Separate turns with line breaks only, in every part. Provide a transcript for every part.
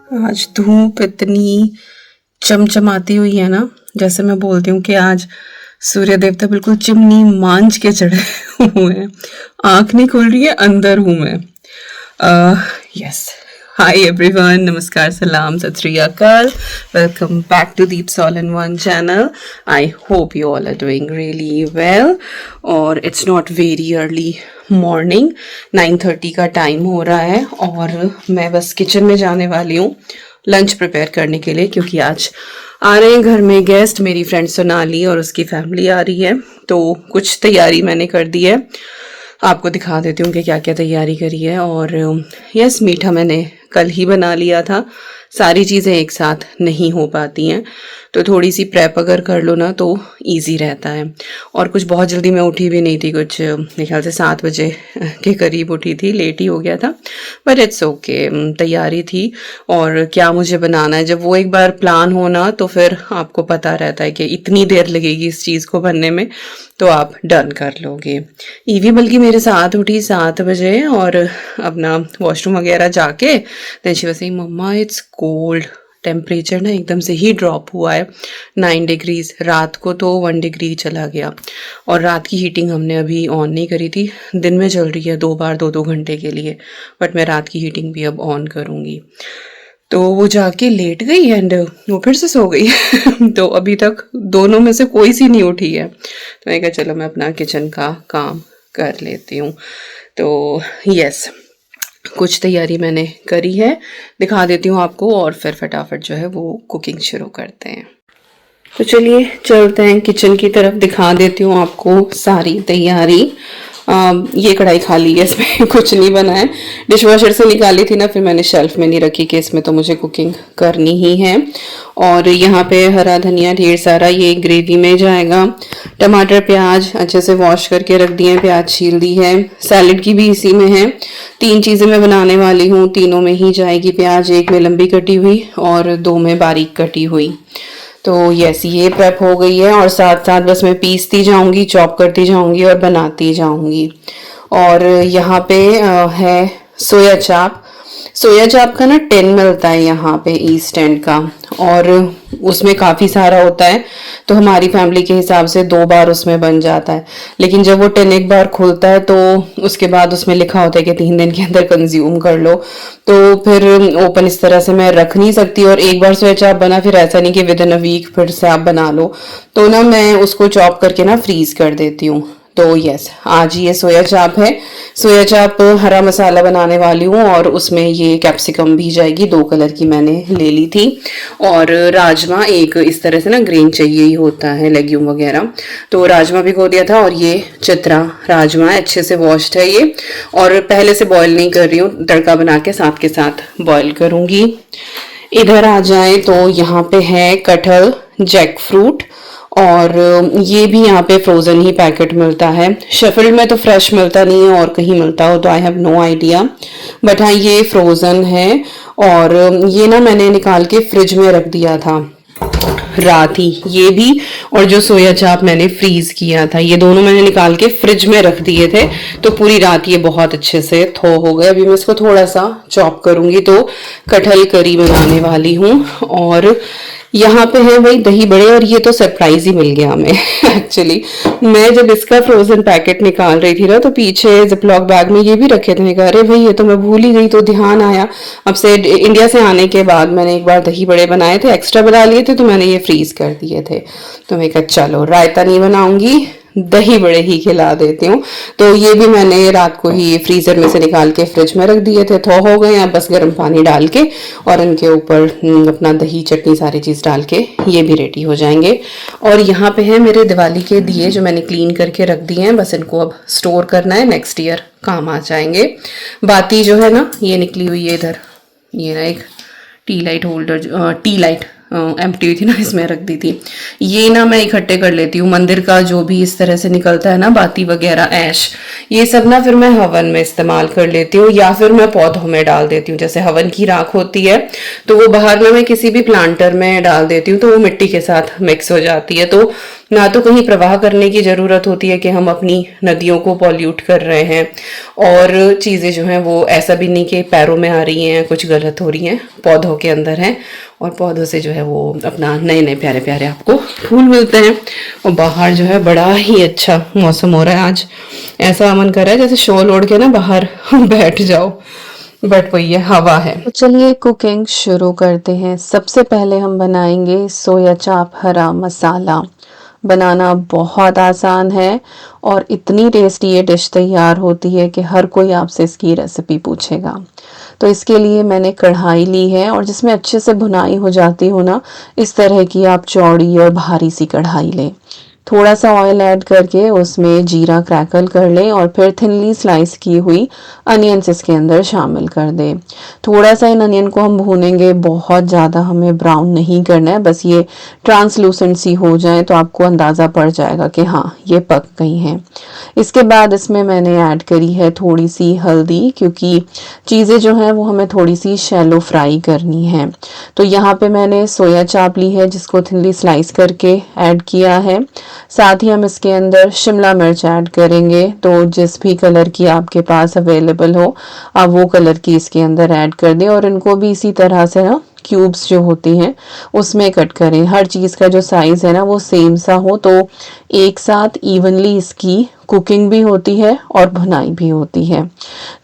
आज धूप इतनी चमचमाती हुई है ना, जैसे मैं बोलती हूँ कि आज सूर्य देवता बिल्कुल चिमनी मांझ के चढ़े हुए हैं। आंख नहीं खुल रही है, अंदर हूँ मैं। यस, हाय एवरीवन, नमस्कार, सलाम, Sat Shri Akal. Welcome back to Deep soul in one channel. I hope you all are doing really well. और it's not very early morning, 9:30 का टाइम हो रहा है और मैं बस किचन में जाने वाली हूँ लंच प्रिपेयर करने के लिए, क्योंकि आज आ रहे हैं घर में गेस्ट। मेरी फ्रेंड सोनाली और उसकी फैमिली आ रही है, तो कुछ तैयारी मैंने कर दी है। आपको दिखा देती हूँ कि क्या क्या तैयारी करी है। और यस, मीठा मैंने कल ही बना लिया था। सारी चीज़ें एक साथ नहीं हो पाती हैं, तो थोड़ी सी प्रेप अगर कर लो ना तो इजी रहता है। और कुछ बहुत जल्दी मैं उठी भी नहीं थी, कुछ मेरे ख्याल से 7 बजे के करीब उठी थी, लेट ही हो गया था, बट इट्स ओके। तैयारी थी और क्या मुझे बनाना है, जब वो एक बार प्लान हो ना तो फिर आपको पता रहता है कि इतनी देर लगेगी इस चीज़ को बनने में, तो आप डन कर लोगे। ईवी बल्कि मेरे साथ उठी 7 बजे और अपना वॉशरूम वगैरह जाके then she was saying mama it's cold. Temperature ना एकदम से ही ड्रॉप हुआ है 9 डिग्रीज। रात को तो 1 डिग्री चला गया। और रात की हीटिंग हमने अभी ऑन नहीं करी थी, दिन में चल रही है 2 बार 2-2 घंटे के लिए, बट मैं रात की हीटिंग भी अब ऑन करूँगी। तो वो जाके लेट गई एंड वो फिर से सो गई तो अभी तक दोनों में से कोई सी नहीं उठी है। तो मैं कहा चलो मैं अपना किचन का काम कर लेती हूँ। तो यस, कुछ तैयारी मैंने करी है, दिखा देती हूँ आपको और फिर फटाफट जो है वो कुकिंग शुरू करते हैं। तो चलिए चलते हैं किचन की तरफ, दिखा देती हूँ आपको सारी तैयारी। ये कढ़ाई खाली है, इसमें कुछ नहीं बना है, डिशवॉशर से निकाली थी ना, फिर मैंने शेल्फ में नहीं रखी कि इसमें तो मुझे कुकिंग करनी ही है। और यहाँ पे हरा धनिया ढेर सारा, ये ग्रेवी में जाएगा। टमाटर प्याज अच्छे से वॉश करके रख दिए हैं, प्याज छील दी है, सैलेड की भी इसी में है। 3 चीज़ें मैं बनाने वाली हूँ, तीनों में ही जाएगी प्याज, एक में लंबी कटी हुई और 2 में बारीक कटी हुई। तो यस, ये प्रेप हो गई है और साथ साथ बस मैं पीसती जाऊंगी, चॉप करती जाऊंगी और बनाती जाऊंगी। और यहाँ पे है सोया चाप। सोया चाप का ना 10 मिलता है यहाँ पे ईस्ट एंड का, और उसमें काफ़ी सारा होता है, तो हमारी फैमिली के हिसाब से 2 बार उसमें बन जाता है। लेकिन जब वो 10 एक बार खुलता है तो उसके बाद उसमें लिखा होता है कि 3 दिन के अंदर कंज्यूम कर लो, तो फिर ओपन इस तरह से मैं रख नहीं सकती। और एक बार सोया चाप बना, फिर ऐसा नहीं कि विद इन अ वीक फिर से आप बना लो, तो ना मैं उसको चॉप करके ना फ्रीज कर देती हूँ। तो यस, आज ये सोया चाप है। सोया चाप हरा मसाला बनाने वाली हूँ और उसमें ये कैप्सिकम भी जाएगी, 2 कलर की मैंने ले ली थी। और राजमा, एक इस तरह से ना ग्रेन चाहिए ही होता है, लेग्यूम वगैरह, तो राजमा भिगो दिया था। और ये चित्रा राजमा है, अच्छे से वॉश्ड है ये, और पहले से बॉईल नहीं कर रही हूँ, तड़का बना के साथ बॉईल करूँगी। इधर आ जाए तो यहाँ पे है कटहल, जैक फ्रूट, और ये भी यहाँ पे फ्रोज़न ही पैकेट मिलता है। शेफील्ड में तो फ्रेश मिलता नहीं है, और कहीं मिलता हो तो I have no idea, but हाँ ये फ्रोज़न है। और ये ना मैंने निकाल के फ्रिज में रख दिया था रात ही, ये भी, और जो सोया चाप मैंने फ्रीज किया था, ये दोनों मैंने निकाल के फ्रिज में रख दिए थे, तो पूरी रात ये बहुत अच्छे से थो हो गए। अभी मैं इसको थोड़ा सा चॉप करूंगी, तो कटहल करी बनाने वाली हूँ। और यहाँ पे है वही दही बड़े, और ये तो सरप्राइज ही मिल गया हमें एक्चुअली। मैं जब इसका फ्रोजन पैकेट निकाल रही थी ना, तो पीछे जिपलॉक बैग में ये भी रखे थे। मैं कहा अरे भाई ये तो मैं भूल ही गई, तो ध्यान आया अब से इंडिया से आने के बाद मैंने एक बार दही बड़े बनाए थे, एक्स्ट्रा बना लिए थे, तो मैंने ये फ्रीज कर दिए थे। तो मैं कहा चलो रायता नहीं बनाऊंगी, दही बड़े ही खिला देती हूँ। तो ये भी मैंने रात को ही फ्रीजर में से निकाल के फ्रिज में रख दिए थे, थो हो गए हैं, बस गर्म पानी डाल के और इनके ऊपर अपना दही चटनी सारी चीज़ डाल के ये भी रेडी हो जाएंगे। और यहाँ पे है मेरे दिवाली के दिए जो मैंने क्लीन करके रख दिए हैं, बस इनको अब स्टोर करना है, नेक्स्ट ईयर काम आ जाएंगे। बाती जो है ना ये निकली हुई है इधर, ये ना एक T light holder, T light empty हुई थी ना, इसमें रख दी थी। ये ना मैं इकट्ठे कर लेती हूँ, मंदिर का जो भी इस तरह से निकलता है ना, बाती वगैरह, ऐश, ये सब ना फिर मैं हवन में इस्तेमाल कर लेती हूँ, या फिर मैं पौधों में डाल देती हूँ। जैसे हवन की राख होती है तो वो बाहर में मैं किसी भी प्लांटर में डाल देती हूँ, तो वो मिट्टी के साथ मिक्स हो जाती है, तो ना तो कहीं प्रवाह करने की ज़रूरत होती है कि हम अपनी नदियों को पॉल्यूट कर रहे हैं, और चीज़ें जो हैं वो ऐसा भी नहीं कि पैरों में आ रही हैं, कुछ गलत हो रही हैं, पौधों के अंदर हैं, और पौधों से जो है वो अपना नए नए प्यारे प्यारे आपको फूल मिलते हैं। और बाहर जो है बड़ा ही अच्छा मौसम हो रहा है आज, ऐसा मन कर रहा है जैसे शॉल ओढ़ के ना बाहर बैठ जाओ, बट वही है, हवा है।
तो चलिए कुकिंग शुरू करते हैं। सबसे पहले हम बनाएंगे सोया चाप हरा मसाला। बनाना बहुत आसान है और इतनी टेस्टी ये डिश तैयार होती है कि हर कोई आपसे इसकी रेसिपी पूछेगा। तो इसके लिए मैंने कढ़ाई ली है और जिसमें अच्छे से भुनाई हो जाती हो ना, इस तरह की आप चौड़ी और भारी सी कढ़ाई लें। थोड़ा सा ऑयल ऐड करके उसमें जीरा क्रैकल कर लें और फिर थिनली स्लाइस की हुई अनियंस इसके अंदर शामिल कर दें। थोड़ा सा इन अनियन को हम भूनेंगे, बहुत ज़्यादा हमें ब्राउन नहीं करना है, बस ये ट्रांसलूसेंट सी हो जाए तो आपको अंदाज़ा पड़ जाएगा कि हाँ ये पक गई हैं। इसके बाद इसमें मैंने ऐड करी है थोड़ी सी हल्दी, क्योंकि चीज़ें जो हैं वो हमें थोड़ी सी शैलो फ्राई करनी है। तो यहाँ पे मैंने सोया चाप ली है जिसको थिनली स्लाइस करके ऐड किया है। साथ ही हम इसके अंदर शिमला मिर्च ऐड करेंगे, तो जिस भी कलर की आपके पास अवेलेबल हो आप वो कलर की इसके अंदर ऐड कर दें और इनको भी इसी तरह से ना क्यूब्स जो होती हैं उसमें कट करें। हर चीज़ का जो साइज़ है ना वो सेम सा हो, तो एक साथ इवनली इसकी कुकिंग भी होती है और भुनाई भी होती है।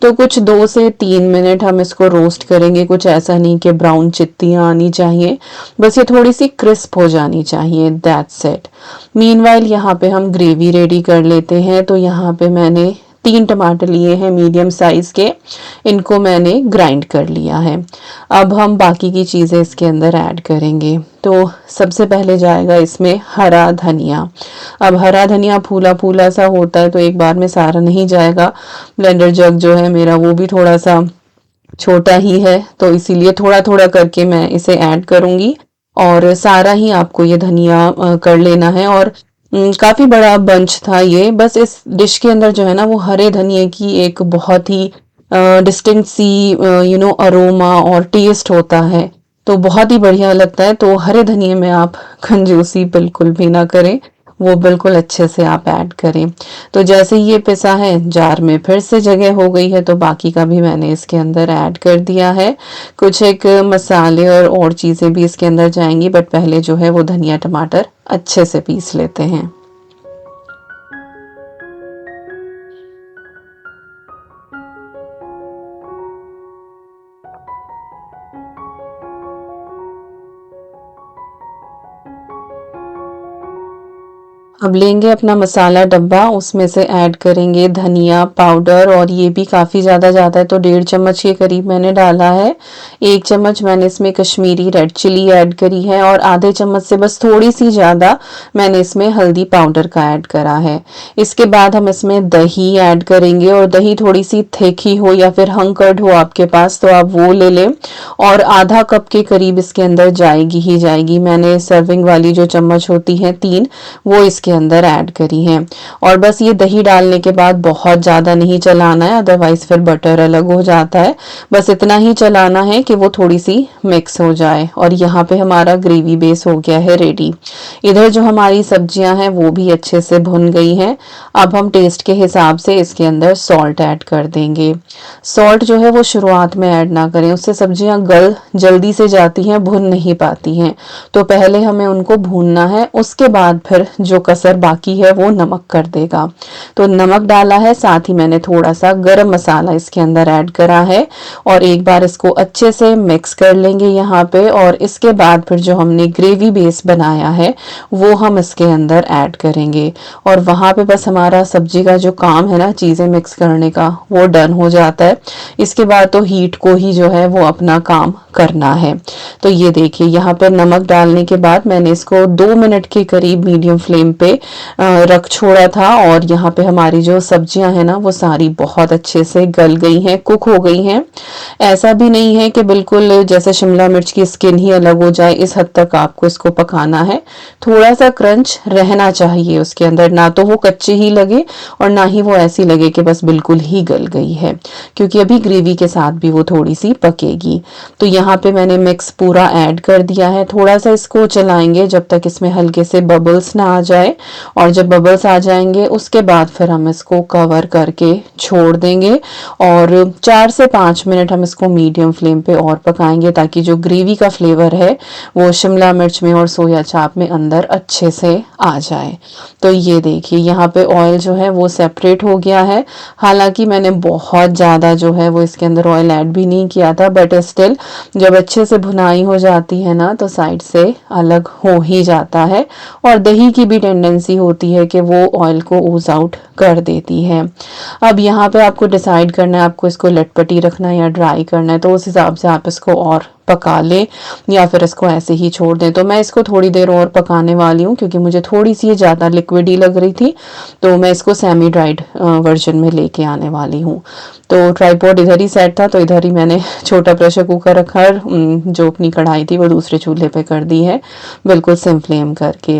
तो कुछ 2 से 3 मिनट हम इसको रोस्ट करेंगे। कुछ ऐसा नहीं कि ब्राउन चित्तियाँ आनी चाहिए, बस ये थोड़ी सी क्रिस्प हो जानी चाहिए, दैट्स इट। मीनवाइल यहाँ पे हम ग्रेवी रेडी कर लेते हैं। तो यहाँ पे मैंने 3 टमाटर लिए हैं मीडियम साइज़ के, इनको मैंने ग्राइंड कर लिया है। अब हम बाकी की चीज़ें इसके अंदर ऐड करेंगे। तो सबसे पहले जाएगा इसमें हरा धनिया। अब हरा धनिया फूला फूला सा होता है तो एक बार में सारा नहीं जाएगा। ब्लेंडर जग जो है मेरा वो भी थोड़ा सा छोटा ही है, तो इसीलिए थोड़ा थोड़ा करके मैं इसे ऐड करूँगी और सारा ही आपको ये धनिया कर लेना है। और काफ़ी बड़ा बंच था ये। बस इस डिश के अंदर जो है ना वो हरे धनिए की एक बहुत ही डिस्टिंक्ट सी अरोमा और टेस्ट होता है, तो बहुत ही बढ़िया लगता है। तो हरे धनिए में आप कंजूसी बिल्कुल भी ना करें, वो बिल्कुल अच्छे से आप ऐड करें। तो जैसे ये पिसा है जार में फिर से जगह हो गई है, तो बाकी का भी मैंने इसके अंदर ऐड कर दिया है। कुछ एक मसाले और चीज़ें भी इसके अंदर जाएंगी, बट पहले जो है वो धनिया टमाटर अच्छे से पीस लेते हैं। अब लेंगे अपना मसाला डब्बा, उसमें से ऐड करेंगे धनिया पाउडर, और ये भी काफ़ी ज़्यादा जाता है तो 1.5 चम्मच के करीब मैंने डाला है। 1 चम्मच मैंने इसमें कश्मीरी रेड चिली ऐड करी है और आधे चम्मच से बस थोड़ी सी ज़्यादा मैंने इसमें हल्दी पाउडर का ऐड करा है। इसके बाद हम इसमें दही ऐड करेंगे, और दही थोड़ी सी थिक ही हो या फिर हंकर्ड हो आपके पास तो आप वो ले लें, और आधा कप के करीब इसके अंदर जाएगी ही जाएगी। मैंने सर्विंग वाली जो चम्मच होती है 3, वो इसके अंदर ऐड करी है। और बस ये दही डालने के बाद बहुत ज़्यादा नहीं चलाना है, अदरवाइज फिर बटर अलग हो जाता है। बस इतना ही चलाना है कि वो थोड़ी सी मिक्स हो जाए। और यहाँ पे हमारा ग्रेवी बेस हो गया है रेडी। इधर जो हमारी सब्जियां हैं वो भी अच्छे से भुन गई हैं। अब हम टेस्ट के हिसाब से इसके अंदर सॉल्ट ऐड कर देंगे। सॉल्ट जो है वो शुरुआत में ऐड ना करें, उससे सब्जियां गल जल्दी से जाती हैं, भुन नहीं पाती हैं। तो पहले हमें उनको भूनना है, उसके बाद फिर जो कसर बाकी है वो नमक कर देगा। तो नमक डाला है, साथ ही मैंने थोड़ा सा गरम मसाला इसके अंदर ऐड करा है, और एक बार इसको अच्छे से मिक्स कर लेंगे यहाँ पे। और इसके बाद फिर जो हमने ग्रेवी बेस बनाया है वो हम इसके अंदर ऐड करेंगे, और वहाँ पे बस हमारा सब्जी का जो काम है ना चीज़ें मिक्स करने का वो डन हो जाता है। इसके बाद तो हीट को ही जो है वो अपना काम करना है। तो ये देखिए यहाँ पर नमक डालने के बाद मैंने इसको 2 मिनट के करीब मीडियम फ्लेम पे रख छोड़ा था और यहाँ पे हमारी जो सब्जियां हैं ना वो सारी बहुत अच्छे से गल गई हैं, कुक हो गई हैं। ऐसा भी नहीं है कि बिल्कुल जैसे शिमला मिर्च की स्किन ही अलग हो जाए, इस हद तक आपको इसको पकाना है। थोड़ा सा क्रंच रहना चाहिए उसके अंदर, ना तो वो कच्ची ही लगे और ना ही वो ऐसी लगे कि बस बिल्कुल ही गल गई है, क्योंकि अभी ग्रेवी के साथ भी वो थोड़ी सी पकेगी। तो यहाँ पे मैंने मिक्स पूरा ऐड कर दिया है। थोड़ा सा इसको चलाएंगे जब तक इसमें हल्के से बबल्स ना आ जाए, और जब बबल्स आ जाएंगे उसके बाद फिर हम इसको कवर करके छोड़ देंगे और 4 से 5 मिनट हम इसको मीडियम फ्लेम पे और पकाएंगे, ताकि जो ग्रेवी का फ्लेवर है वो शिमला मिर्च में और सोया चाप में अंदर अच्छे से आ जाए। तो ये देखिए यहाँ पे ऑयल जो है वो सेपरेट हो गया है। हालांकि मैंने बहुत ज़्यादा जो है वो इसके अंदर ऑयल ऐड भी नहीं किया था, बट स्टिल जब अच्छे से भुनाई हो जाती है ना तो साइड से अलग हो ही जाता है। और दही की भी टेंडेंसी होती है कि वो ऑयल को ओज आउट कर देती है। अब यहाँ पे आपको डिसाइड करना है आपको इसको लटपटी रखना है या ड्राई करना है, तो उस हिसाब से आप इसको और पका ले या फिर इसको ऐसे ही छोड़ दें। तो मैं इसको थोड़ी देर और पकाने वाली हूँ, क्योंकि मुझे थोड़ी सी ज़्यादा लिक्विड ही लग रही थी, तो मैं इसको सेमी ड्राइड वर्जन में लेके आने वाली हूँ। तो ट्राइपॉड इधर ही सेट था, तो इधर ही मैंने छोटा प्रेशर कुकर रखा और जो अपनी कढ़ाई थी वो दूसरे चूल्हे पे कर दी है, बिल्कुल सिम फ्लेम करके।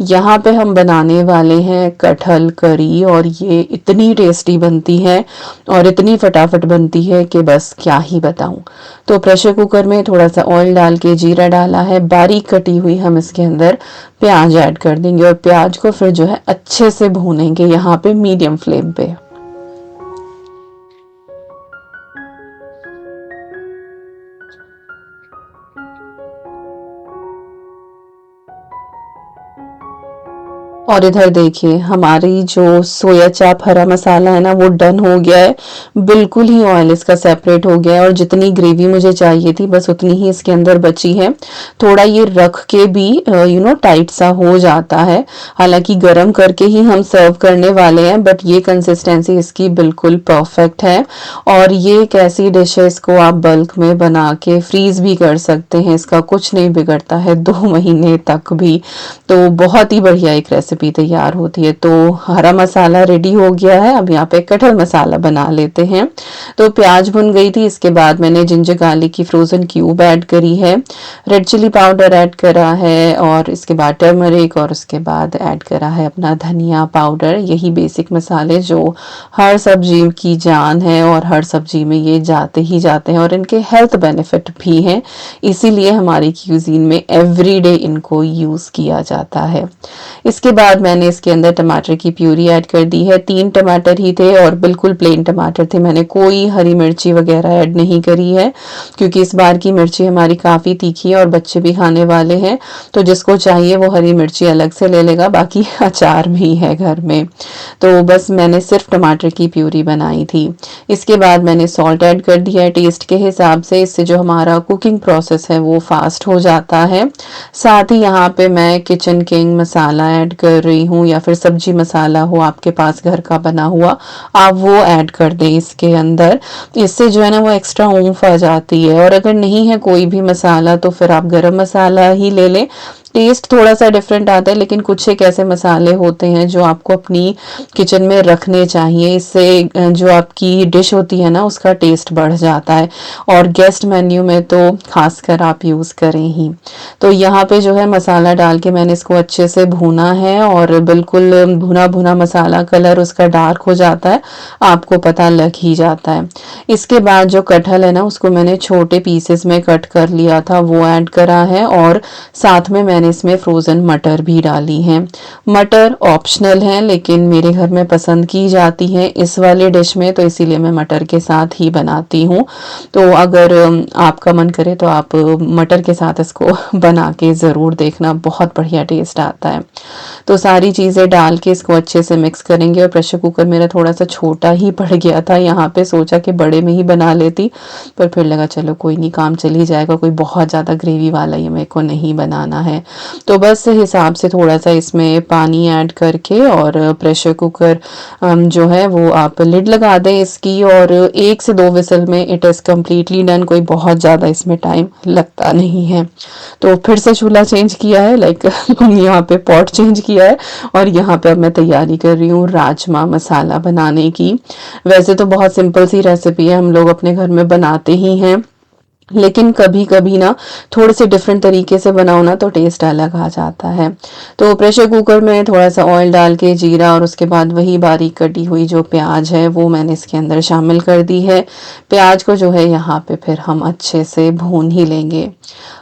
यहाँ पे हम बनाने वाले हैं कटहल करी, और ये इतनी टेस्टी बनती है और इतनी फटाफट बनती है कि बस क्या ही बताऊं। तो प्रेशर कुकर में थोड़ा सा ऑयल डाल के जीरा डाला है, बारीक कटी हुई हम इसके अंदर प्याज ऐड कर देंगे और प्याज को फिर जो है अच्छे से भूनेंगे यहाँ पे मीडियम फ्लेम पे। और इधर देखिए हमारी जो सोया चाप हरा मसाला है ना वो डन हो गया है, बिल्कुल ही ऑयल इसका सेपरेट हो गया है और जितनी ग्रेवी मुझे चाहिए थी बस उतनी ही इसके अंदर बची है। थोड़ा ये रख के भी टाइट सा हो जाता है, हालांकि गरम करके ही हम सर्व करने वाले हैं, बट ये कंसिस्टेंसी इसकी बिल्कुल परफेक्ट है। और ये एक ऐसी डिश है, इसको आप बल्क में बना के फ्रीज भी कर सकते हैं, इसका कुछ नहीं बिगड़ता है 2 महीने तक भी। तो बहुत ही बढ़िया एक रेसिपी तैयार होती है। तो हरा मसाला रेडी हो गया है, अब यहाँ पे कटहल मसाला बना लेते हैं। तो प्याज भुन गई थी, इसके बाद मैंने जिंजर गार्लिक की फ्रोजन क्यूब ऐड करी है, रेड चिली पाउडर ऐड करा है, और इसके बाद टर्मरिक, और उसके बाद ऐड करा है अपना धनिया पाउडर। यही बेसिक मसाले जो हर सब्जी की जान है और हर सब्जी में ये जाते ही जाते हैं और इनके हेल्थ बेनिफिट भी हैं, इसीलिए हमारी क्यूजीन में एवरीडे इनको यूज किया जाता है। इसके बाद मैंने इसके अंदर टमाटर की प्यूरी ऐड कर दी है। 3 टमाटर ही थे और बिल्कुल प्लेन टमाटर थे, मैंने कोई हरी मिर्ची वगैरह ऐड नहीं करी है, क्योंकि इस बार की मिर्ची हमारी काफ़ी तीखी है और बच्चे भी खाने वाले हैं, तो जिसको चाहिए वो हरी मिर्ची अलग से ले लेगा, बाकी अचार भी है घर में। तो बस मैंने सिर्फ टमाटर की प्यूरी बनाई थी। इसके बाद मैंने सॉल्ट ऐड कर दिया है टेस्ट के हिसाब से, इससे जो हमारा कुकिंग प्रोसेस है वो फास्ट हो जाता है। साथ ही यहाँ पे मैं किचन किंग मसाला ऐड कर रही हूँ, या फिर सब्जी मसाला हो आपके पास घर का बना हुआ, आप वो ऐड कर दें इसके अंदर, इससे जो है ना वो एक्स्ट्रा ऊम्फ आ जाती है। और अगर नहीं है कोई भी मसाला तो फिर आप गरम मसाला ही ले लें, टेस्ट थोड़ा सा डिफरेंट आता है, लेकिन कुछ एक ऐसे मसाले होते हैं जो आपको अपनी किचन में रखने चाहिए, इससे जो आपकी डिश होती है ना उसका टेस्ट बढ़ जाता है, और गेस्ट मेन्यू में तो खासकर आप यूज़ करें ही। तो यहाँ पे जो है मसाला डाल के मैंने इसको अच्छे से भूना है, और बिल्कुल भुना भुना मसाला कलर उसका डार्क हो जाता है, आपको पता लग ही जाता है। इसके बाद जो कटहल है ना उसको मैंने छोटे पीसेस में कट कर लिया था, वो ऐड करा है, और साथ में मैंने इसमें फ्रोज़न मटर भी डाली हैं। मटर ऑप्शनल है, लेकिन मेरे घर में पसंद की जाती है इस वाले डिश में, तो इसीलिए मैं मटर के साथ ही बनाती हूँ। तो अगर आपका मन करे तो आप मटर के साथ इसको बना के ज़रूर देखना, बहुत बढ़िया टेस्ट आता है। तो सारी चीज़ें डाल के इसको अच्छे से मिक्स करेंगे। और प्रेशर कुकर मेरा थोड़ा सा छोटा ही पड़ गया था, यहाँ पे सोचा कि बड़े में ही बना लेती, पर फिर लगा चलो कोई नहीं, काम चल ही जाएगा, कोई बहुत ज़्यादा ग्रेवी वाला ये मेरे को नहीं बनाना है। तो बस हिसाब से थोड़ा सा इसमें पानी ऐड करके और प्रेशर कुकर जो है वो आप लिड लगा दें इसकी, और 1 से 2 विसल में इट इज़ कम्प्लीटली डन। कोई बहुत ज़्यादा इसमें टाइम लगता नहीं है। तो फिर से चूल्हा चेंज किया है, लाइक यहाँ पे पॉट चेंज किया है, और यहाँ पे अब मैं तैयारी कर रही हूँ राजमा मसाला बनाने की। वैसे तो बहुत सिंपल सी रेसिपी है, हम लोग अपने घर में बनाते ही हैं, लेकिन कभी कभी ना थोड़े से डिफरेंट तरीके से बनाओ ना तो टेस्ट अलग आ जाता है। तो प्रेशर कुकर में थोड़ा सा ऑयल डाल के जीरा, और उसके बाद वही बारीक कटी हुई जो प्याज है वो मैंने इसके अंदर शामिल कर दी है। प्याज को जो है यहाँ पे फिर हम अच्छे से भून ही लेंगे।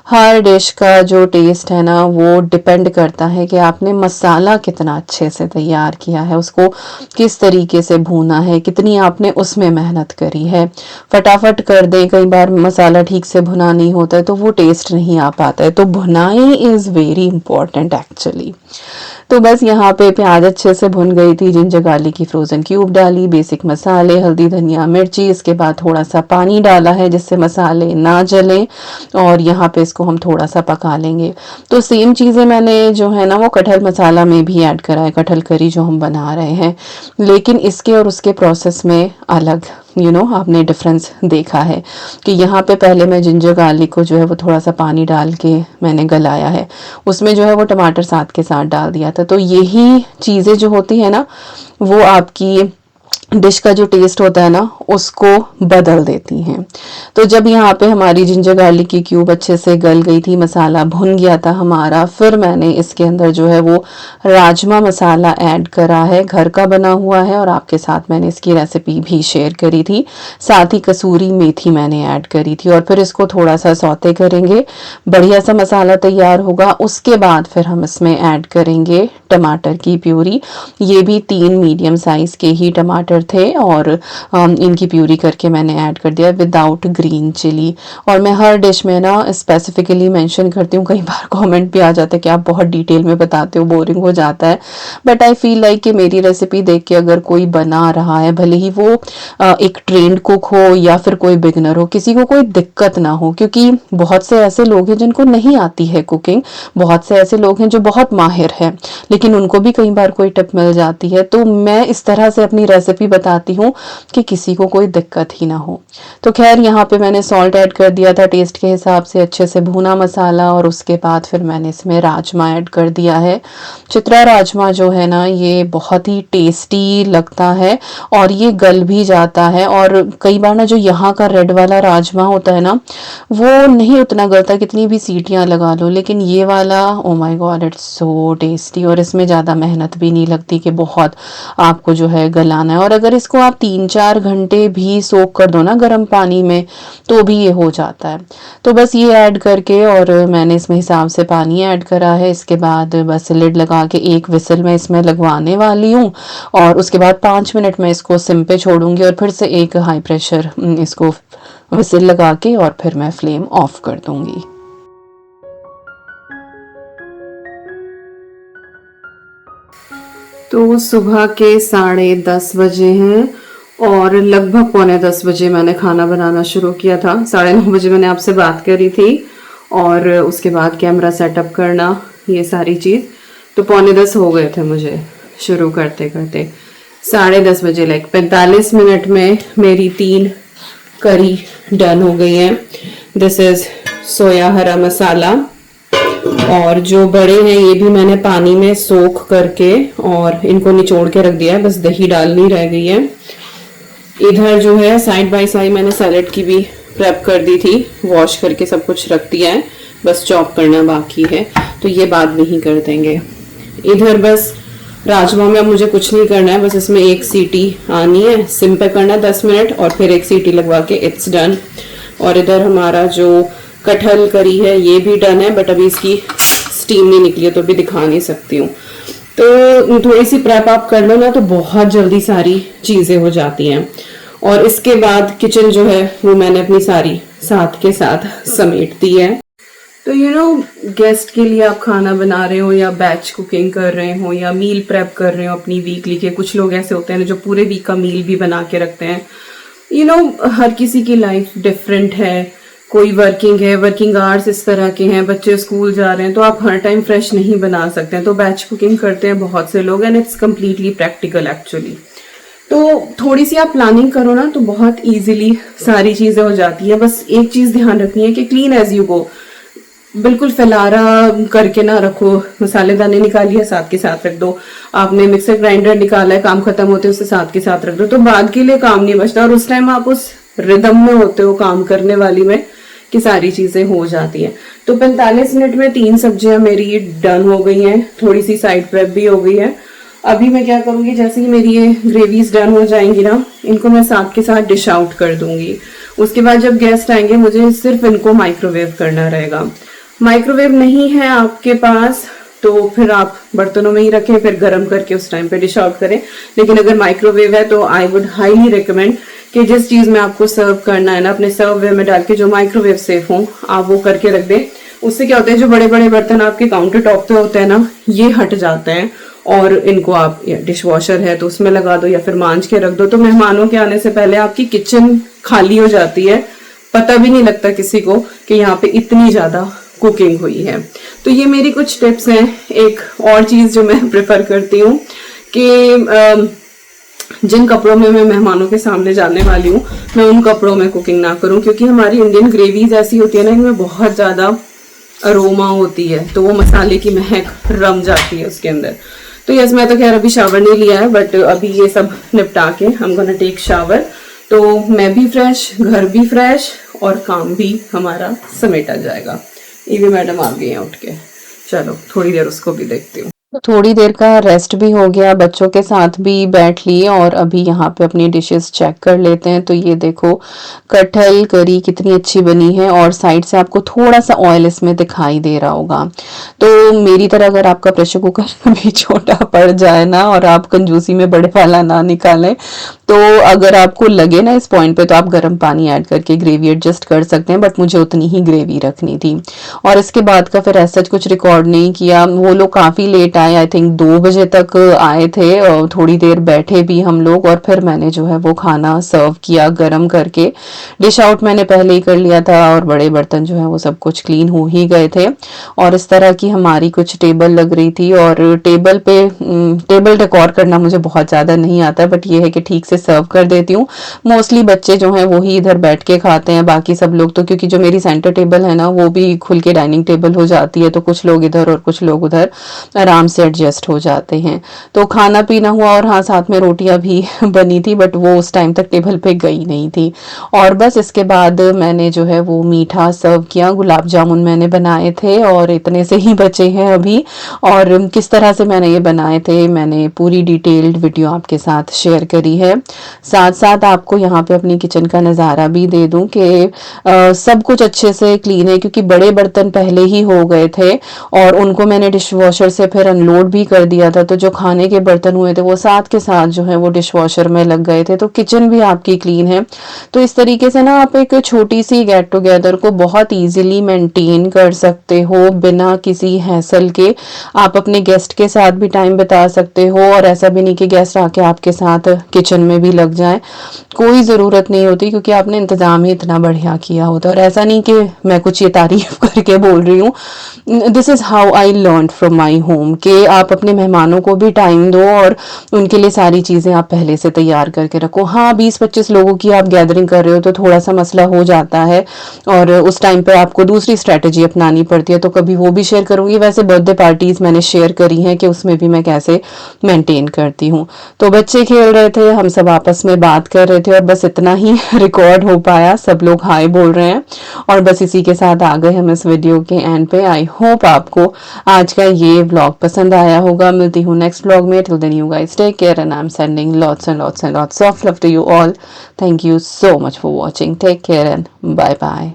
हर डिश का जो टेस्ट है ना वो डिपेंड करता है कि आपने मसाला कितना अच्छे से तैयार किया है, उसको किस तरीके से भूना है, कितनी आपने उसमें मेहनत करी है। फटाफट कर दे, कई बार मसाला ठीक से भुना नहीं होता है तो वो टेस्ट नहीं आ पाता है। तो भुनाई इज़ वेरी इंपॉर्टेंट एक्चुअली। तो बस यहाँ पे प्याज अच्छे से भुन गई थी, जिंजर गार्लिक की फ्रोज़न क्यूब डाली, बेसिक मसाले हल्दी धनिया मिर्ची, इसके बाद थोड़ा सा पानी डाला है जिससे मसाले ना जलें, और यहाँ पे इसको हम थोड़ा सा पका लेंगे। तो सेम चीज़ें मैंने जो है ना वो कटहल मसाला में भी ऐड करा है, कटहल करी जो हम बना रहे हैं, लेकिन इसके और उसके प्रोसेस में अलग आपने डिफरेंस देखा है कि यहाँ पे पहले मैं जिंजर गार्लिक को जो है वो थोड़ा सा पानी डाल के मैंने गलाया है, उसमें जो है वो टमाटर साथ के साथ डाल दिया था। तो यही चीज़ें जो होती है ना वो आपकी डिश का जो टेस्ट होता है ना उसको बदल देती हैं। तो जब यहाँ पे हमारी जिंजर गार्लिक की क्यूब अच्छे से गल गई थी, मसाला भुन गया था हमारा, फिर मैंने इसके अंदर जो है वो राजमा मसाला ऐड करा है, घर का बना हुआ है, और आपके साथ मैंने इसकी रेसिपी भी शेयर करी थी। साथ ही कसूरी मेथी मैंने ऐड करी थी, और फिर इसको थोड़ा सा सौते करेंगे, बढ़िया सा मसाला तैयार होगा। उसके बाद फिर हम इसमें ऐड करेंगे टमाटर की प्यूरी। ये भी 3 मीडियम साइज़ के ही टमाटर थे, और इनकी प्यूरी करके मैंने ऐड कर दिया विदाउट ग्रीन चिली। और मैं हर डिश में ना स्पेसिफिकली मेंशन करती हूँ, कई बार कमेंट भी आ जाता है कि आप बहुत डिटेल में बताते हो, बोरिंग हो जाता है, बट आई फील लाइक कि मेरी रेसिपी देख के अगर कोई बना रहा है, भले ही वो एक ट्रेंड कुक हो या फिर कोई बिगनर हो, किसी को कोई दिक्कत ना हो, क्योंकि बहुत से ऐसे लोग हैं जिनको नहीं आती है कुकिंग, बहुत से ऐसे लोग हैं जो बहुत माहिर हैं, लेकिन उनको भी कई बार कोई टिप मिल जाती है। तो मैं इस तरह से अपनी रेसिपी बताती हूँ कि किसी को कोई दिक्कत ही ना हो। तो खैर यहाँ पे मैंने सॉल्ट ऐड कर दिया था टेस्ट के हिसाब से, अच्छे से भुना मसाला, और उसके बाद फिर मैंने इसमें राजमा ऐड कर दिया है। चित्रा राजमा जो है ना ये बहुत ही टेस्टी लगता है, और ये गल भी जाता है। और कई बार ना जो यहाँ का रेड वाला राजमा होता है ना वो नहीं उतना गलता, कितनी भी सीटियाँ लगा लो, लेकिन ये वाला oh my God it's so tasty, और इसमें ज़्यादा मेहनत भी नहीं लगती कि बहुत आपको जो है गलाना है। और अगर इसको आप 3-4 घंटे भी सोक कर दो ना गर्म पानी में तो भी ये हो जाता है। तो बस ये ऐड करके, और मैंने इसमें हिसाब से पानी ऐड करा है। इसके बाद बस लिड लगा के 1 विसल में इसमें लगवाने वाली हूँ, और उसके बाद 5 मिनट में इसको सिम पे छोड़ूंगी, और फिर से एक हाई प्रेशर इसको विसल लगा के और फिर मैं फ्लेम ऑफ कर दूंगी।
तो सुबह के 10:30 बजे हैं, और लगभग 9:45 बजे मैंने खाना बनाना शुरू किया था। 9:30 बजे मैंने आपसे बात करी थी, और उसके बाद कैमरा सेटअप करना, ये सारी चीज़, तो 9:45 हो गए थे मुझे शुरू करते करते। 10:30 बजे लाइक 45 मिनट में मेरी 3 करी डन हो गई हैं। दिस इज़ सोया हरा मसाला, और जो बड़े हैं ये भी मैंने पानी में सोख करके और इनको निचोड़ के रख दिया है, बस दही डालनी रह गई है। इधर जो है साइड बाय साइड मैंने सैलेड की भी प्रेप कर दी थी, वॉश करके सब कुछ रख दिया है, बस चॉप करना बाकी है, तो ये बाद में ही कर देंगे। इधर बस राजमा में अब मुझे कुछ नहीं करना है, बस इसमें 1 सीटी आनी है, सिम पे करना 10 मिनट, और फिर 1 सीटी लगवा के इट्स डन। और इधर हमारा जो कटहल करी है ये भी डन है, बट अभी इसकी स्टीम नहीं निकली है तो अभी दिखा नहीं सकती हूँ। तो थोड़ी सी प्रेप आप कर लो ना तो बहुत जल्दी सारी चीज़ें हो जाती हैं। और इसके बाद किचन जो है वो मैंने अपनी सारी साथ के साथ समेट दी है। तो गेस्ट के लिए आप खाना बना रहे हो, या बैच कुकिंग कर रहे हो, या मील प्रेप कर रहे हो अपनी वीकली के, कुछ लोग ऐसे होते हैं जो पूरे वीक का मील भी बना के रखते हैं। हर किसी की लाइफ डिफरेंट है, कोई वर्किंग है, वर्किंग आवर्स इस तरह के हैं, बच्चे स्कूल जा रहे हैं, तो आप हर टाइम फ्रेश नहीं बना सकते हैं, तो बैच कुकिंग करते हैं बहुत से लोग and it's completely practical actually. तो थोड़ी सी आप प्लानिंग करो ना तो बहुत इजीली सारी चीजें हो जाती है। बस एक चीज ध्यान रखनी है कि क्लीन एज यू गो, बिल्कुल फैलारा करके ना रखो। मसाले दाने निकालिए साथ के साथ रख दो, आपने मिक्सर ग्राइंडर निकाला है, काम खत्म होते उसे साथ के साथ रख दो, तो बाद के लिए काम नहीं बचता और उस टाइम आप उस रिदम में होते हो काम करने वाली में कि सारी चीजें हो जाती हैं। तो 45 मिनट में 3 सब्जियां मेरी डन हो गई हैं, थोड़ी सी साइड प्रेप भी हो गई है। अभी मैं क्या करूंगी, जैसे ही मेरी ये ग्रेवीज डन हो जाएंगी ना, इनको मैं साथ के साथ डिश आउट कर दूंगी। उसके बाद जब गेस्ट आएंगे मुझे सिर्फ इनको माइक्रोवेव करना रहेगा। माइक्रोवेव नहीं है आपके पास तो फिर आप बर्तनों में ही रखें, फिर गर्म करके उस टाइम पे डिश आउट करें। लेकिन अगर माइक्रोवेव है तो आई वुड हाईली रिकमेंड कि जिस चीज में आपको सर्व करना है ना, अपने सर्व वे में डाल के जो माइक्रोवेव सेफ हो आप वो करके रख दें। उससे क्या होता है, जो बड़े बड़े बर्तन आपके काउंटर टॉप पे होते हैं ना, ये हट जाते हैं और इनको आप डिश वॉशर है तो उसमें लगा दो या फिर मांज के रख दो, तो मेहमानों के आने से पहले आपकी किचन खाली हो जाती है, पता भी नहीं लगता किसी को कि यहाँ पे इतनी ज्यादा कुकिंग हुई है। तो ये मेरी कुछ टिप्स हैं। एक और चीज जो मैं प्रेफर करती हूँ कि जिन कपड़ों में मैं मेहमानों के सामने जाने वाली हूँ मैं उन कपड़ों में कुकिंग ना करूँ, क्योंकि हमारी इंडियन ग्रेवीज ऐसी होती है ना, इनमें बहुत ज्यादा अरोमा होती है, तो वो मसाले की महक रम जाती है उसके अंदर। तो यस, मैं तो खैर अभी शावर नहीं लिया है, बट अभी ये सब निपटा के हम गोना टेक शावर, तो मैं भी फ्रेश, घर भी फ्रेश और काम भी हमारा समेटा जाएगा। ईवी मैडम आ गई हैं उठ के, चलो थोड़ी देर उसको भी देखती हूँ।
थोड़ी देर का रेस्ट भी हो गया, बच्चों के साथ भी बैठ लिए और अभी यहाँ पे अपनी डिशेस चेक कर लेते हैं। तो ये देखो कटहल करी कितनी अच्छी बनी है और साइड से आपको थोड़ा सा ऑयल इसमें दिखाई दे रहा होगा। तो मेरी तरह अगर आपका प्रेशर कुकर भी छोटा पड़ जाए ना और आप कंजूसी में बड़े वाला ना निकालें, तो अगर आपको लगे ना इस पॉइंट पे तो आप गर्म पानी ऐड करके ग्रेवी एडजस्ट कर सकते हैं, बट मुझे उतनी ही ग्रेवी रखनी थी। और इसके बाद का फिर ऐसा कुछ रिकॉर्ड नहीं किया, वो लोग काफ़ी लेट आए, आई थिंक 2 बजे तक आए थे और थोड़ी देर बैठे भी हम लोग और फिर मैंने जो है वो खाना सर्व किया गर्म करके। डिश आउट मैंने पहले ही कर लिया था और बड़े बर्तन जो है वो सब कुछ क्लीन हो ही गए थे। और इस तरह की हमारी कुछ टेबल लग रही थी और टेबल पे टेबल डेकोर करना मुझे बहुत ज़्यादा नहीं आता, बट ये है कि ठीक से सर्व कर देती हूँ। मोस्टली बच्चे जो हैं वो ही इधर बैठ के खाते हैं, बाकी सब लोग तो, क्योंकि जो मेरी सेंटर टेबल है ना वो भी खुल के डाइनिंग टेबल हो जाती है, तो कुछ लोग इधर और कुछ लोग उधर आराम से एडजस्ट हो जाते हैं। तो खाना पीना हुआ और हाँ साथ में रोटियां भी बनी थी, बट वो उस टाइम तक टेबल पे गई नहीं थी। और बस इसके बाद मैंने जो है वो मीठा सर्व किया, गुलाब जामुन मैंने बनाए थे और इतने से ही बचे हैं अभी। और किस तरह से मैंने ये बनाए थे मैंने पूरी डिटेल्ड वीडियो आपके साथ शेयर करी है। साथ साथ आपको यहाँ पे अपनी किचन का नज़ारा भी दे दूँ कि सब कुछ अच्छे से क्लीन है, क्योंकि बड़े बर्तन पहले ही हो गए थे और उनको मैंने डिश वॉशर से फिर अनलोड भी कर दिया था, तो जो खाने के बर्तन हुए थे वो साथ के साथ जो है वो डिश वॉशर में लग गए थे। तो किचन भी आपकी क्लीन है। तो इस तरीके से ना आप एक छोटी सी गेट टुगेदर को बहुत ईजिली मेंटेन कर सकते हो बिना किसी हैसल के। आप अपने गेस्ट के साथ भी टाइम बिता सकते हो और ऐसा भी नहीं कि गेस्ट आके आपके साथ किचन में भी लग जाए, कोई ज़रूरत नहीं होती, क्योंकि आपने इंतज़ाम ही इतना बढ़िया किया होता है। और ऐसा नहीं कि मैं कुछ ये तारीफ करके बोल रही हूँ, this is how I learn from my home कि आप अपने मेहमानों को भी टाइम दो और उनके लिए सारी चीज़ें आप पहले से तैयार करके रखो। हाँ 20-25 लोगों की आप गैदरिंग कर रहे हो तो थोड़ा सा मसला हो जाता है और उस टाइम पे आपको दूसरी स्ट्रैटेजी अपनानी पड़ती है, तो कभी वो भी शेयर करूँगी। वैसे बर्थडे पार्टीज़ मैंने शेयर करी हैं कि उसमें भी मैं कैसे मेंटेन करती हूँ। तो बच्चे खेल रहे थे, हम सब आपस में बात कर रहे थे और बस इतना ही रिकॉर्ड हो पाया। सब लोग हाय बोल रहे हैं और बस इसी के साथ आ गए हम इस वीडियो के एंड पे। आई होप आपको आज का ये व्लॉग पसंद आया होगा। मिलती हूँ नेक्स्ट व्लॉग में। Till then you guys take care and I am sending lots and lots and lots of love to you all. Thank you so much for watching. Take care and bye bye.